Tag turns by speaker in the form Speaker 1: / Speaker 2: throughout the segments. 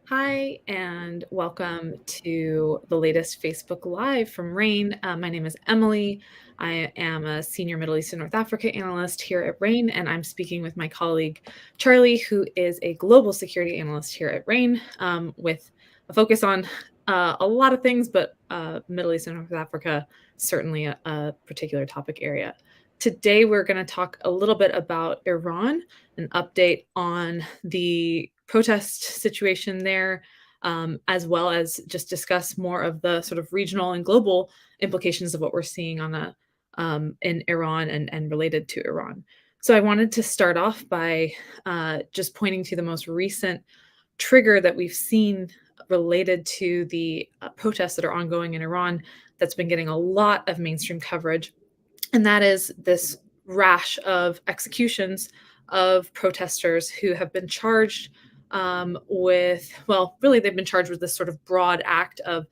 Speaker 1: Hi, and welcome to the latest Facebook Live from RAIN. My name is Emily. I am a senior Middle East and North Africa analyst here at RAIN, and I'm speaking with my colleague Charlie, who is a global security analyst here at RAIN, with a focus on a lot of things, but Middle East and North Africa certainly a particular topic area. Today, we're going to talk a little bit about Iran, an update on the protest situation there, as well as just discuss more of the sort of regional and global implications of what we're seeing on in Iran and related to Iran. So I wanted to start off by just pointing to the most recent trigger that we've seen related to the protests that are ongoing in Iran that's been getting a lot of mainstream coverage, and that is this rash of executions of protesters who have been charged well, really, they've been charged with this sort of broad act of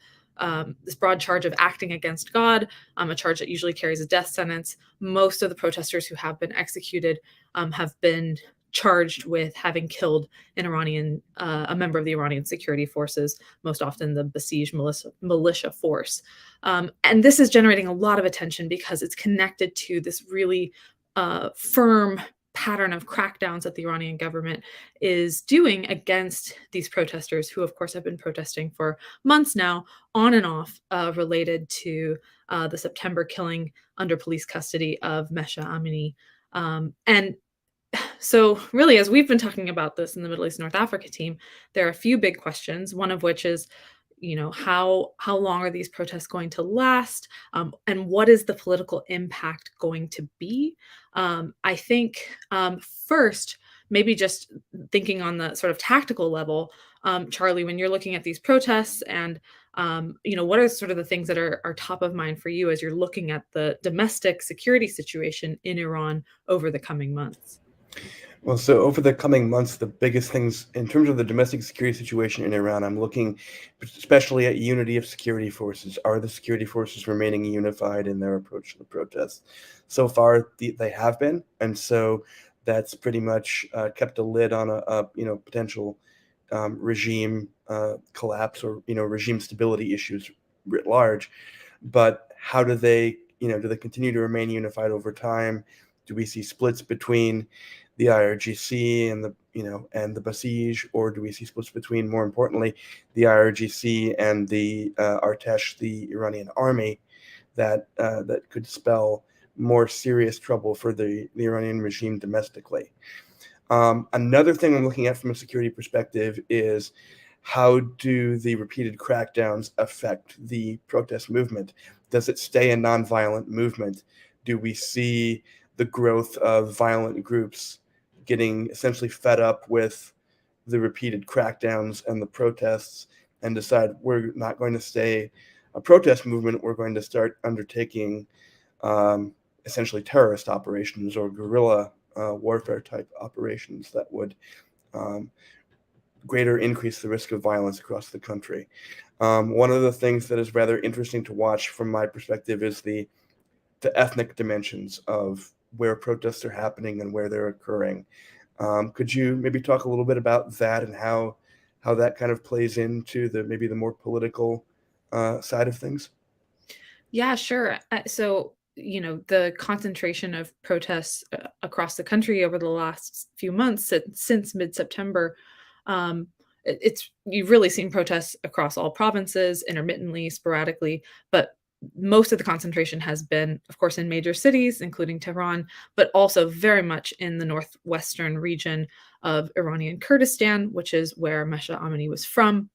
Speaker 1: this broad charge of acting against God, a charge that usually carries a death sentence. Most of the protesters who have been executed have been charged with having killed a member of the Iranian security forces, most often the Basij militia force. And this is generating a lot of attention because it's connected to this really firm pattern of crackdowns that the Iranian government is doing against these protesters, who, of course, have been protesting for months now, on and off, related to the September killing under police custody of Mesha Amini. And so, really, as we've been talking about this in the Middle East North Africa team, there are a few big questions. One of which is, how long are these protests going to last, and what is the political impact going to be? I think first, maybe just thinking on the sort of tactical level, Charlie, when you're looking at these protests, and what are sort of the things that are top of mind for you as you're looking at the domestic security situation in Iran over the coming months?
Speaker 2: Well, so over the coming months, the biggest things in terms of the domestic security situation in Iran, I'm looking especially at unity of security forces. Are the security forces remaining unified in their approach to the protests? So far, they have been, and so that's pretty much kept a lid on a potential regime collapse or regime stability issues writ large. But how do they continue to remain unified over time? Do we see splits between the IRGC and the Basij, or do we see splits between, more importantly, the IRGC and the Artesh, the Iranian army, that could spell more serious trouble for the Iranian regime domestically? Another thing I'm looking at from a security perspective is, how do the repeated crackdowns affect the protest movement? Does it stay a nonviolent movement? Do we see the growth of violent groups getting essentially fed up with the repeated crackdowns and the protests and decide, we're not going to stay a protest movement, we're going to start undertaking essentially terrorist operations or guerrilla warfare type operations that would um, greater increase the risk of violence across the country. One of the things that is rather interesting to watch from my perspective is the ethnic dimensions of where protests are happening and where they're occurring. Could you maybe talk a little bit about that and how that kind of plays into maybe the more political side of things?
Speaker 1: Yeah, sure. So, the concentration of protests across the country over the last few months, since mid-September, it's you've really seen protests across all provinces, intermittently, sporadically, but most of the concentration has been, of course, in major cities, including Tehran, but also very much in the northwestern region of Iranian Kurdistan, which is where Mesha Amini was from,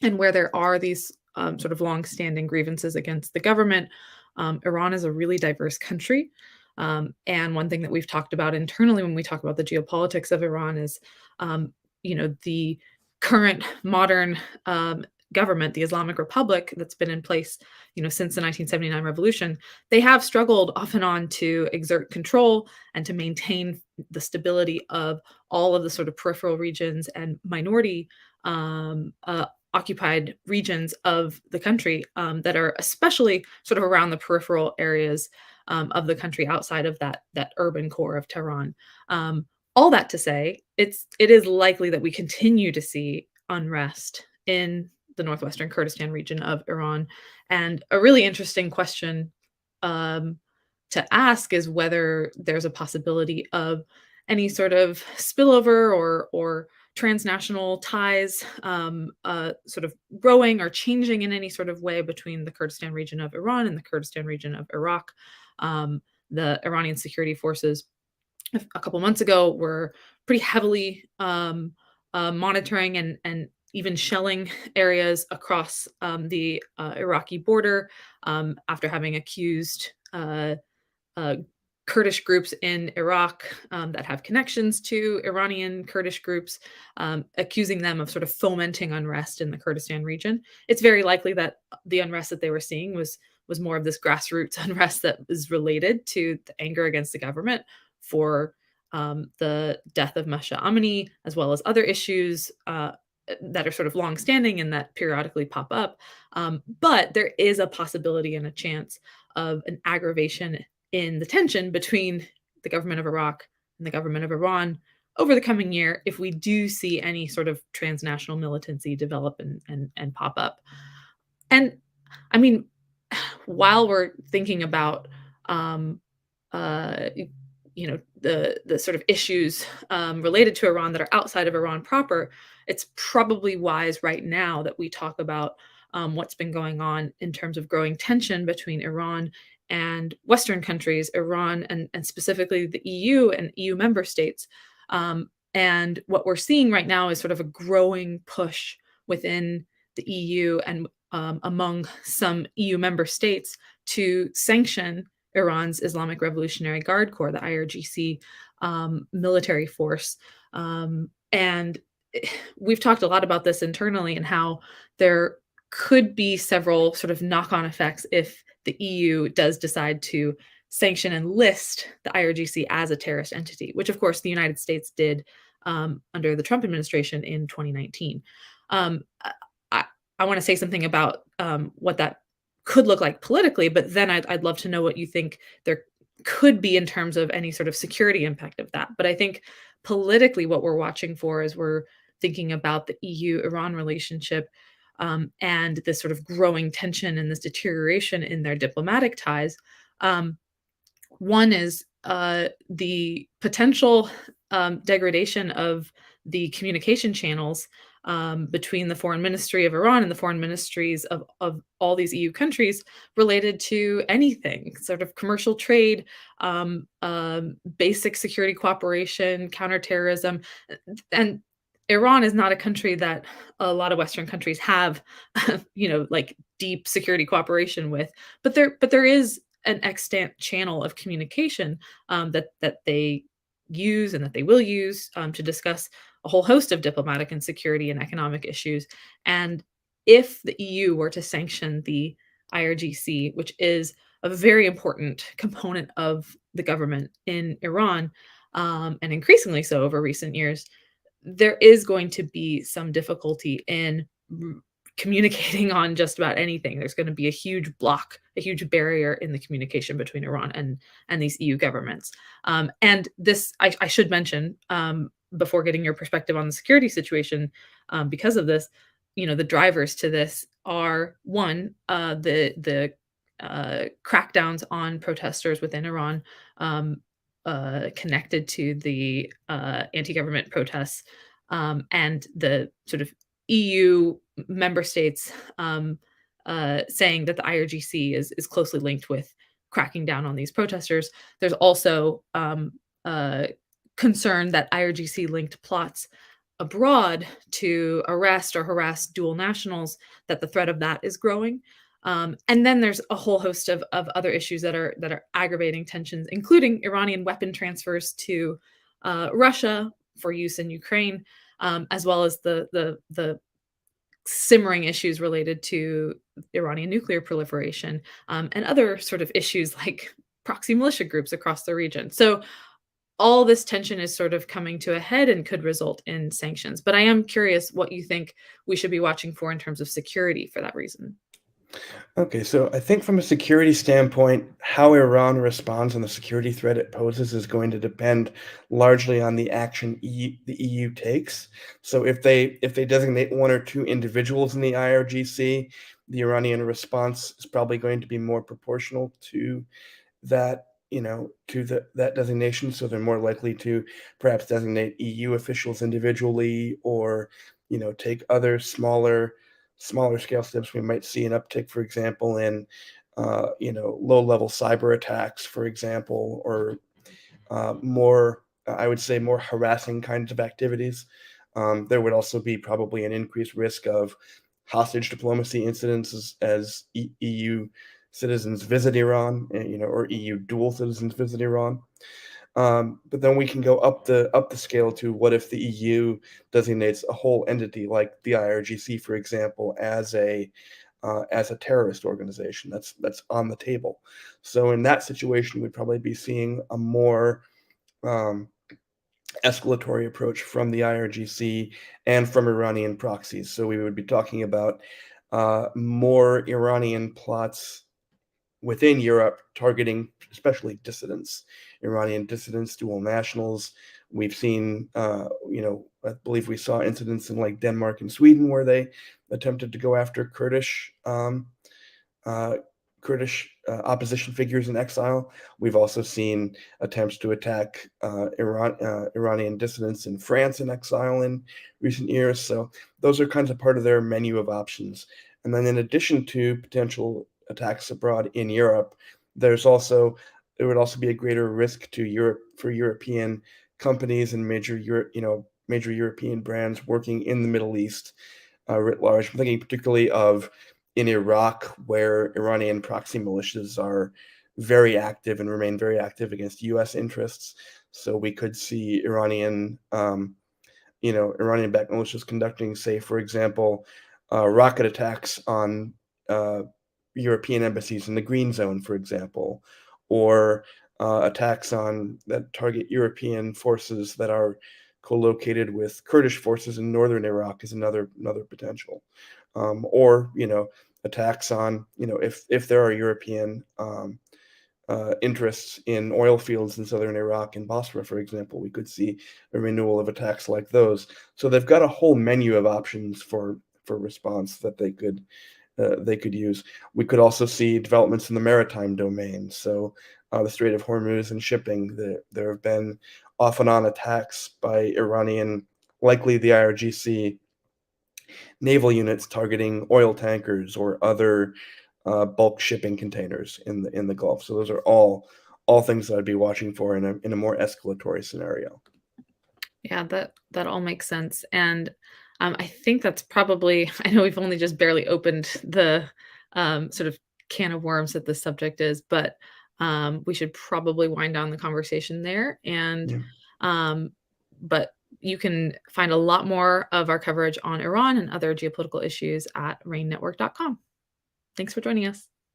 Speaker 1: and where there are these sort of long-standing grievances against the government. Iran is a really diverse country, and one thing that we've talked about internally when we talk about the geopolitics of Iran is, the current modern government, the Islamic Republic, that's been in place, since the 1979 revolution. They have struggled off and on to exert control and to maintain the stability of all of the sort of peripheral regions and minority occupied regions of the country, that are especially sort of around the peripheral areas of the country outside of that urban core of Tehran. All that to say, it is likely that we continue to see unrest in the northwestern Kurdistan region of Iran. And a really interesting question um, to ask is whether there's a possibility of any sort of spillover or transnational ties sort of growing or changing in any sort of way between the Kurdistan region of Iran and the Kurdistan region of Iraq. Um, the Iranian security forces a couple months ago were pretty heavily monitoring and even shelling areas across the Iraqi border after having accused uh, Kurdish groups in Iraq that have connections to Iranian Kurdish groups, accusing them of sort of fomenting unrest in the Kurdistan region. It's very likely that the unrest that they were seeing was more of this grassroots unrest that is related to the anger against the government for the death of Masha Amini, as well as other issues that are sort of longstanding and that periodically pop up. But there is a possibility and a chance of an aggravation in the tension between the government of Iraq and the government of Iran over the coming year if we do see any sort of transnational militancy develop and pop up. And I mean, while we're thinking about uh, the sort of issues related to Iran that are outside of Iran proper, it's probably wise right now that we talk about what's been going on in terms of growing tension between Iran and Western countries, Iran and specifically the EU and EU member states. And what we're seeing right now is sort of a growing push within the EU and among some EU member states to sanction Iran's Islamic Revolutionary Guard Corps, the IRGC military force. And we've talked a lot about this internally and how there could be several sort of knock-on effects if the EU does decide to sanction and list the IRGC as a terrorist entity, which of course the United States did under the Trump administration in 2019. I want to say something about what that could look like politically, but then I'd love to know what you think there could be in terms of any sort of security impact of that. But I think politically, what we're watching for is we're thinking about the EU-Iran relationship and this sort of growing tension and this deterioration in their diplomatic ties. One is the potential degradation of the communication channels between the foreign ministry of Iran and the foreign ministries of all these EU countries related to anything, sort of commercial trade, basic security cooperation, counterterrorism. And Iran is not a country that a lot of Western countries have, like deep security cooperation with, but there is an extant channel of communication that they use and that they will use to discuss a whole host of diplomatic and security and economic issues. And if the EU were to sanction the IRGC, which is a very important component of the government in Iran, and increasingly so over recent years, there is going to be some difficulty in communicating on just about anything. There's going to be a huge block, a huge barrier in the communication between Iran and these EU governments. And this, I should mention, before getting your perspective on the security situation, because of this, the drivers to this are one, the crackdowns on protesters within Iran connected to the anti-government protests and the sort of EU member states saying that the IRGC is closely linked with cracking down on these protesters. There's also concern that IRGC-linked plots abroad to arrest or harass dual nationals, that the threat of that is growing. And then there's a whole host of other issues that are aggravating tensions, including Iranian weapon transfers to Russia for use in Ukraine, as well as the simmering issues related to Iranian nuclear proliferation and other sort of issues like proxy militia groups across the region. So all this tension is sort of coming to a head and could result in sanctions. But I am curious what you think we should be watching for in terms of security for that reason.
Speaker 2: Okay, so I think from a security standpoint, how Iran responds on the security threat it poses is going to depend largely on the action the EU takes. So if they designate one or two individuals in the IRGC, the Iranian response is probably going to be more proportional to that, to that designation. So they're more likely to perhaps designate EU officials individually, or take other smaller scale steps. We might see an uptick, for example, in low level cyber attacks, for example, or more, I would say, more harassing kinds of activities. There would also be probably an increased risk of hostage diplomacy incidents as EU citizens visit Iran, or EU dual citizens visit Iran. But then we can go up the scale to what if the EU designates a whole entity like the IRGC, for example, as a terrorist organization that's on the table. So in that situation, we'd probably be seeing a more um, escalatory approach from the IRGC and from Iranian proxies. So we would be talking about more Iranian plots within Europe targeting especially dissidents, Iranian dissidents, dual nationals. We've seen, I believe we saw incidents in like Denmark and Sweden where they attempted to go after uh, opposition figures in exile. We've also seen attempts to attack Iranian dissidents in France in exile in recent years. So those are kinds of part of their menu of options. And then in addition to potential attacks abroad in Europe, there would also be a greater risk to Europe for European companies and major European brands working in the Middle East writ large. I'm thinking particularly of in Iraq, where Iranian proxy militias are very active and remain very active against U.S. interests. So we could see Iranian-backed militias conducting, say, for example, rocket attacks on European embassies in the Green Zone, for example, or attacks that target European forces that are co-located with Kurdish forces in northern Iraq is another potential, or attacks on if there are European interests in oil fields in southern Iraq and Basra, for example, we could see a renewal of attacks like those. So they've got a whole menu of options for response that they could use. We could also see developments in the maritime domain. So the Strait of Hormuz and shipping. There have been off and on attacks by Iranian, likely the IRGC naval units targeting oil tankers or other bulk shipping containers in the Gulf. So those are all things that I'd be watching for in a more escalatory scenario.
Speaker 1: Yeah, that all makes sense, and, I think that's probably I know we've only just barely opened the, sort of can of worms that this subject is, but, we should probably wind down the conversation there, and,
Speaker 2: Yeah.
Speaker 1: um, but you can find a lot more of our coverage on Iran and other geopolitical issues at rainnetwork.com. Thanks for joining us.